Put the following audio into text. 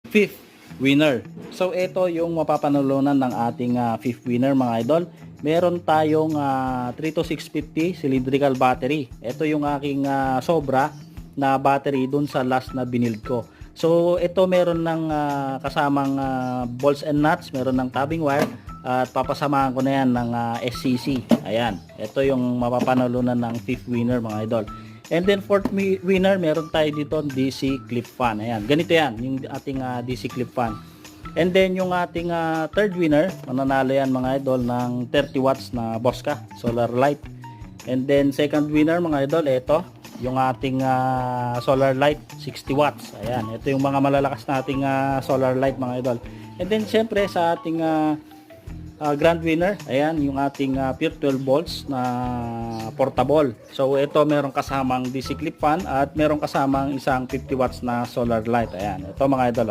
fifth winner. So ito yung mapapanalunan ng ating fifth winner mga idol. Meron tayong 32650 cylindrical battery. Ito yung aking sobra na battery dun sa last na binild ko. So ito meron ng kasamang bolts and nuts, meron ng tabbing wire at papasamahan ko na yan ng SCC. Ayan, ito yung mapapanalunan ng fifth winner mga idol. And then fourth winner, meron tayo dito DC clip fan. Ayan, ganito yan yung ating DC clip fan. And then yung ating third winner, mananalo yan mga idol ng 30 watts na Bosca solar light. And then second winner mga idol, ito yung ating solar light 60 watts. Ayan, ito yung mga malalakas nating solar light mga idol. And then syempre sa ating grand winner, ayan yung ating pure 12 volts na portable. So ito merong kasamang DC clip fan at merong kasamang isang 50 watts na solar light. Ayan, ito mga idol.